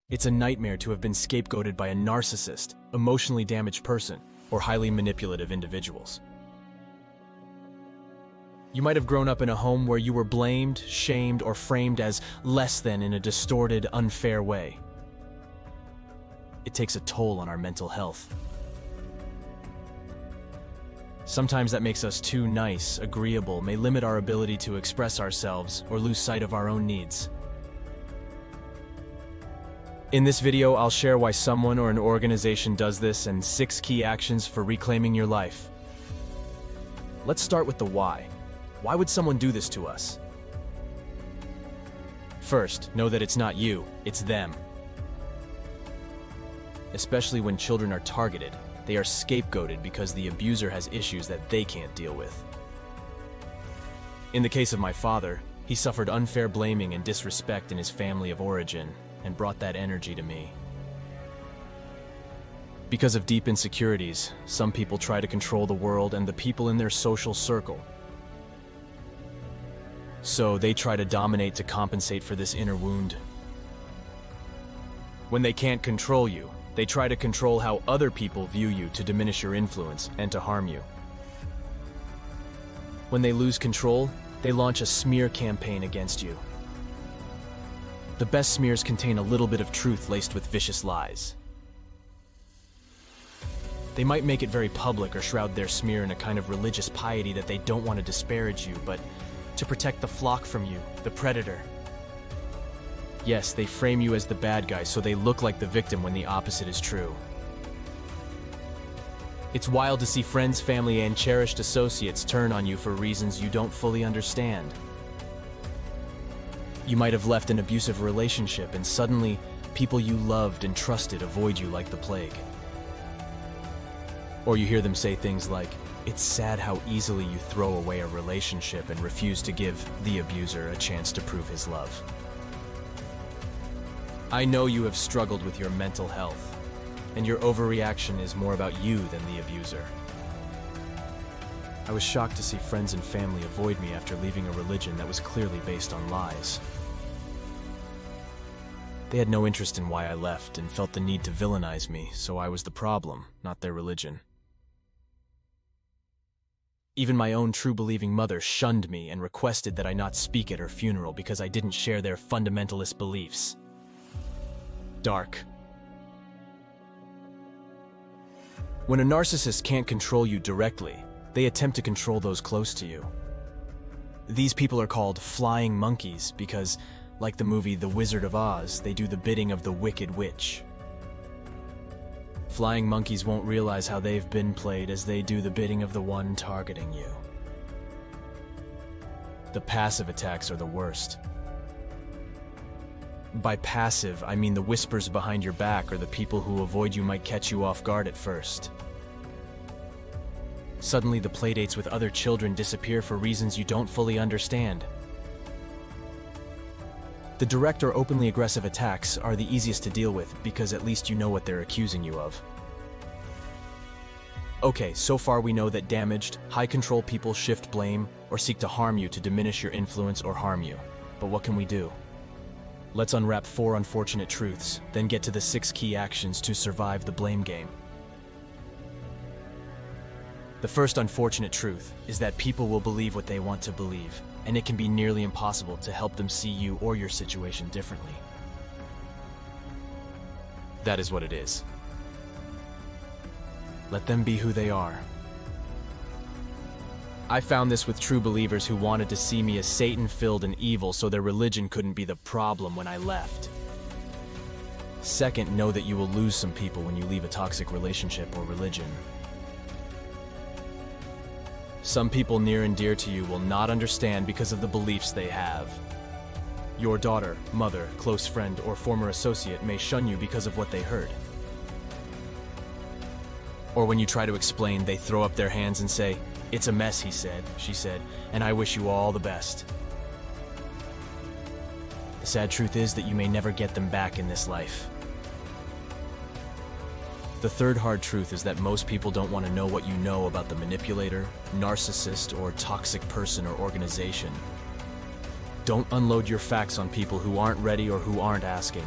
It's a nightmare to have been scapegoated by a narcissist, emotionally damaged person, or highly manipulative individuals. You might have grown up in a home where you were blamed, shamed, or framed as less than in a distorted, unfair way. It takes a toll on our mental health. Sometimes that makes us too nice, agreeable, may limit our ability to express ourselves, or lose sight of our own needs. In this video, I'll share why someone or an organization does this and 6 key actions for reclaiming your life. Let's start with the why. Why would someone do this to us? First, know that it's not you, it's them. Especially when children are targeted, they are scapegoated because the abuser has issues that they can't deal with. In the case of my father, he suffered unfair blaming and disrespect in his family of origin, and brought that energy to me. Because of deep insecurities, some people try to control the world and the people in their social circle. So they try to dominate to compensate for this inner wound. When they can't control you, they try to control how other people view you to diminish your influence and to harm you. When they lose control, they launch a smear campaign against you. The best smears contain a little bit of truth laced with vicious lies. They might make it very public or shroud their smear in a kind of religious piety that they don't want to disparage you, but to protect the flock from you, the predator. Yes, they frame you as the bad guy so they look like the victim when the opposite is true. It's wild to see friends, family, and cherished associates turn on you for reasons you don't fully understand. You might have left an abusive relationship and suddenly people you loved and trusted avoid you like the plague. Or you hear them say things like, "It's sad how easily you throw away a relationship and refuse to give the abuser a chance to prove his love." I know you have struggled with your mental health, and your overreaction is more about you than the abuser. I was shocked to see friends and family avoid me after leaving a religion that was clearly based on lies. They had no interest in why I left and felt the need to villainize me, so I was the problem, not their religion. Even my own true-believing mother shunned me and requested that I not speak at her funeral because I didn't share their fundamentalist beliefs. Dark. When a narcissist can't control you directly, they attempt to control those close to you. These people are called flying monkeys because, like the movie The Wizard of Oz, they do the bidding of the Wicked Witch. Flying monkeys won't realize how they've been played as they do the bidding of the one targeting you. The passive attacks are the worst. By passive, I mean the whispers behind your back or the people who avoid you might catch you off guard at first. Suddenly, the playdates with other children disappear for reasons you don't fully understand. The direct or openly aggressive attacks are the easiest to deal with because at least you know what they're accusing you of. Okay, so far we know that damaged, high-control people shift blame or seek to harm you to diminish your influence or harm you. But what can we do? Let's unwrap 4 unfortunate truths, then get to the 6 key actions to survive the blame game. The first unfortunate truth is that people will believe what they want to believe, and it can be nearly impossible to help them see you or your situation differently. That is what it is. Let them be who they are. I found this with true believers who wanted to see me as Satan-filled and evil so their religion couldn't be the problem when I left. Second, know that you will lose some people when you leave a toxic relationship or religion. Some people near and dear to you will not understand because of the beliefs they have. Your daughter, mother, close friend, or former associate may shun you because of what they heard. Or when you try to explain, they throw up their hands and say, "It's a mess," he said, she said, "and I wish you all the best." The sad truth is that you may never get them back in this life. The third hard truth is that most people don't want to know what you know about the manipulator, narcissist, or toxic person or organization. Don't unload your facts on people who aren't ready or who aren't asking.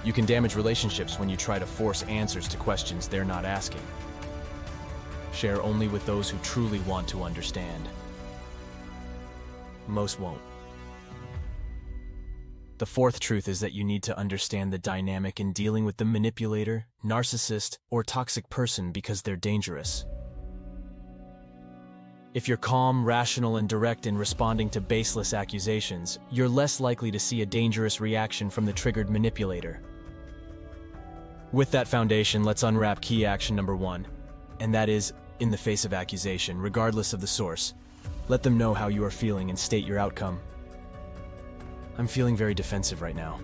You can damage relationships when you try to force answers to questions they're not asking. Share only with those who truly want to understand. Most won't. The fourth truth is that you need to understand the dynamic in dealing with the manipulator, narcissist, or toxic person because they're dangerous. If you're calm, rational, and direct in responding to baseless accusations, you're less likely to see a dangerous reaction from the triggered manipulator. With that foundation, let's unwrap key action number 1, and that is, in the face of accusation, regardless of the source, let them know how you are feeling and state your outcome. I'm feeling very defensive right now.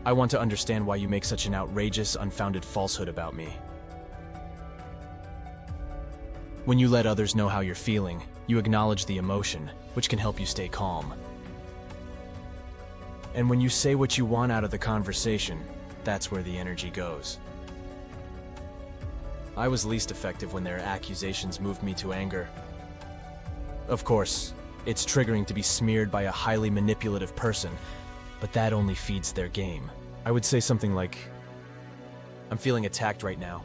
I want to understand why you make such an outrageous, unfounded falsehood about me. When you let others know how you're feeling, you acknowledge the emotion, which can help you stay calm. And when you say what you want out of the conversation, that's where the energy goes. I was least effective when their accusations moved me to anger. Of course, it's triggering to be smeared by a highly manipulative person, but that only feeds their game. I would say something like, "I'm feeling attacked right now.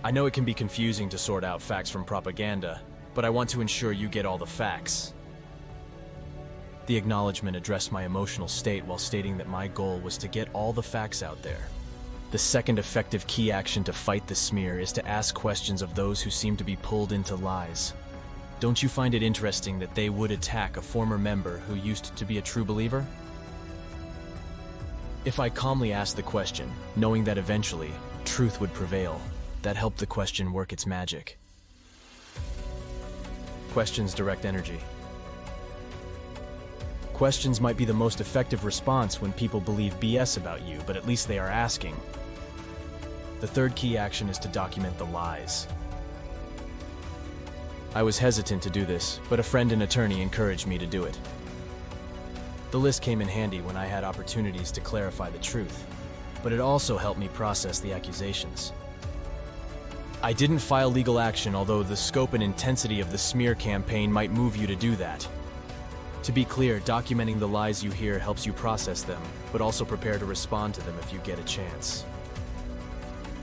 I know it can be confusing to sort out facts from propaganda, but I want to ensure you get all the facts." The acknowledgement addressed my emotional state while stating that my goal was to get all the facts out there. The second effective key action to fight the smear is to ask questions of those who seem to be pulled into lies. Don't you find it interesting that they would attack a former member who used to be a true believer? If I calmly asked the question, knowing that eventually truth would prevail, that helped the question work its magic. Questions direct energy. Questions might be the most effective response when people believe BS about you, but at least they are asking. The third key action is to document the lies. I was hesitant to do this, but a friend and attorney encouraged me to do it. The list came in handy when I had opportunities to clarify the truth, but it also helped me process the accusations. I didn't file legal action, although the scope and intensity of the smear campaign might move you to do that. To be clear, documenting the lies you hear helps you process them, but also prepare to respond to them if you get a chance.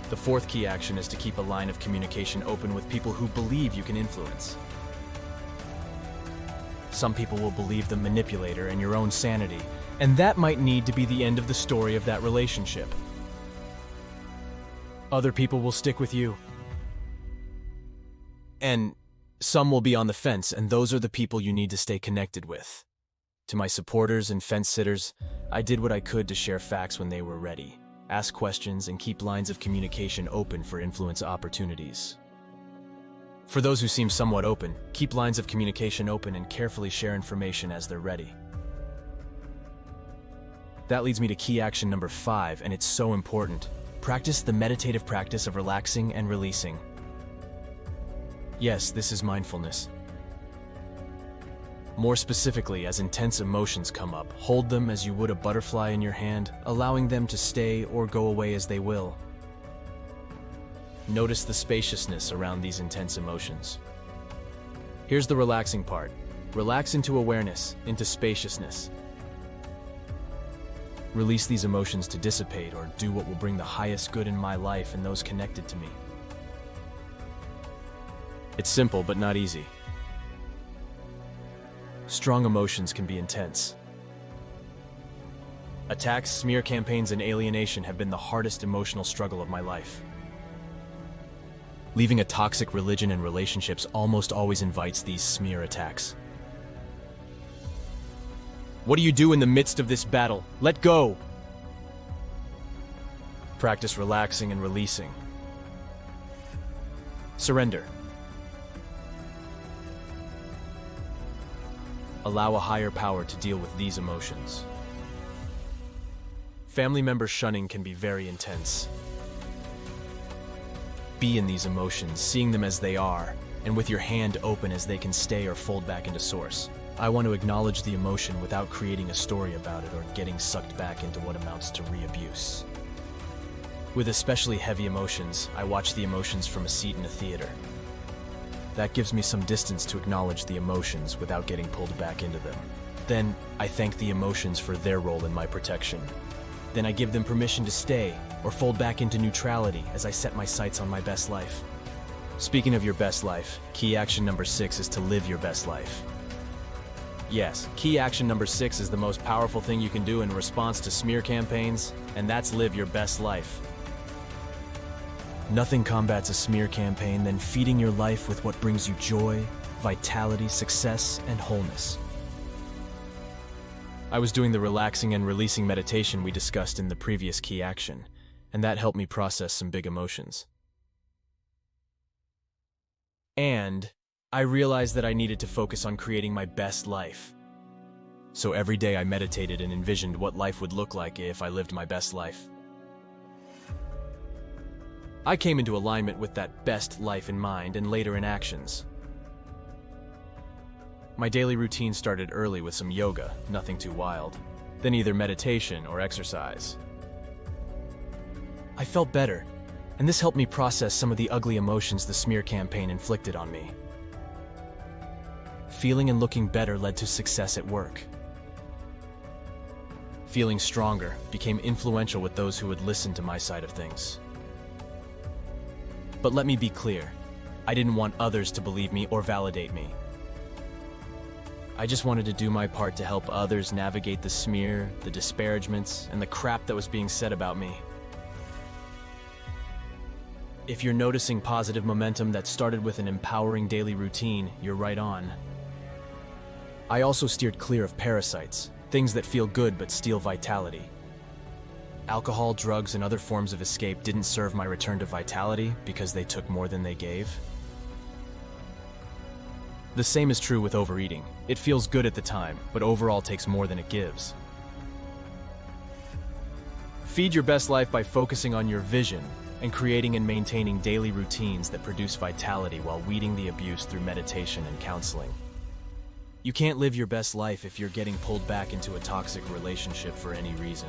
The fourth key action is to keep a line of communication open with people who believe you can influence. Some people will believe the manipulator and your own sanity, and that might need to be the end of the story of that relationship. Other people will stick with you. And some will be on the fence, and those are the people you need to stay connected with. To my supporters and fence-sitters, I did what I could to share facts when they were ready, ask questions, and keep lines of communication open for influence opportunities. For those who seem somewhat open, keep lines of communication open and carefully share information as they're ready. That leads me to key action number 5, and it's so important. Practice the meditative practice of relaxing and releasing. Yes, this is mindfulness. More specifically, as intense emotions come up, hold them as you would a butterfly in your hand, allowing them to stay or go away as they will. Notice the spaciousness around these intense emotions. Here's the relaxing part. Relax into awareness, into spaciousness. Release these emotions to dissipate or do what will bring the highest good in my life and those connected to me. It's simple, but not easy. Strong emotions can be intense. Attacks, smear campaigns, and alienation have been the hardest emotional struggle of my life. Leaving a toxic religion and relationships almost always invites these smear attacks. What do you do in the midst of this battle? Let go! Practice relaxing and releasing. Surrender. Allow a higher power to deal with these emotions. Family member shunning can be very intense. Be in these emotions, seeing them as they are, and with your hand open as they can stay or fold back into source. I want to acknowledge the emotion without creating a story about it or getting sucked back into what amounts to re-abuse. With especially heavy emotions, I watch the emotions from a seat in a theater. That gives me some distance to acknowledge the emotions without getting pulled back into them. Then, I thank the emotions for their role in my protection. Then I give them permission to stay or fold back into neutrality as I set my sights on my best life. Speaking of your best life, key action number 6 is to live your best life. Yes, key action number 6 is the most powerful thing you can do in response to smear campaigns, and that's live your best life. Nothing combats a smear campaign than feeding your life with what brings you joy, vitality, success, and wholeness. I was doing the relaxing and releasing meditation we discussed in the previous key action, and that helped me process some big emotions. And I realized that I needed to focus on creating my best life. So every day I meditated and envisioned what life would look like if I lived my best life. I came into alignment with that best life in mind and later in actions. My daily routine started early with some yoga, nothing too wild, then either meditation or exercise. I felt better, and this helped me process some of the ugly emotions the smear campaign inflicted on me. Feeling and looking better led to success at work. Feeling stronger became influential with those who would listen to my side of things. But let me be clear, I didn't want others to believe me or validate me. I just wanted to do my part to help others navigate the smear, the disparagements, and the crap that was being said about me. If you're noticing positive momentum that started with an empowering daily routine, you're right on. I also steered clear of parasites, things that feel good but steal vitality. Alcohol, drugs, and other forms of escape didn't serve my return to vitality because they took more than they gave. The same is true with overeating. It feels good at the time, but overall takes more than it gives. Feed your best life by focusing on your vision and creating and maintaining daily routines that produce vitality while weeding the abuse through meditation and counseling. You can't live your best life if you're getting pulled back into a toxic relationship for any reason.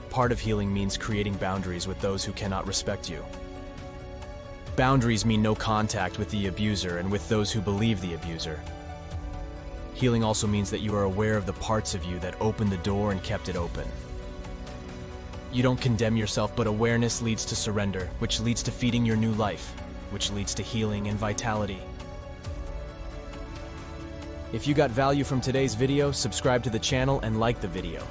Part of healing means creating boundaries with those who cannot respect you. Boundaries mean no contact with the abuser and with those who believe the abuser. Healing also means that you are aware of the parts of you that opened the door and kept it open. You don't condemn yourself, but awareness leads to surrender, which leads to feeding your new life, which leads to healing and vitality. If you got value from today's video, subscribe to the channel and like the video.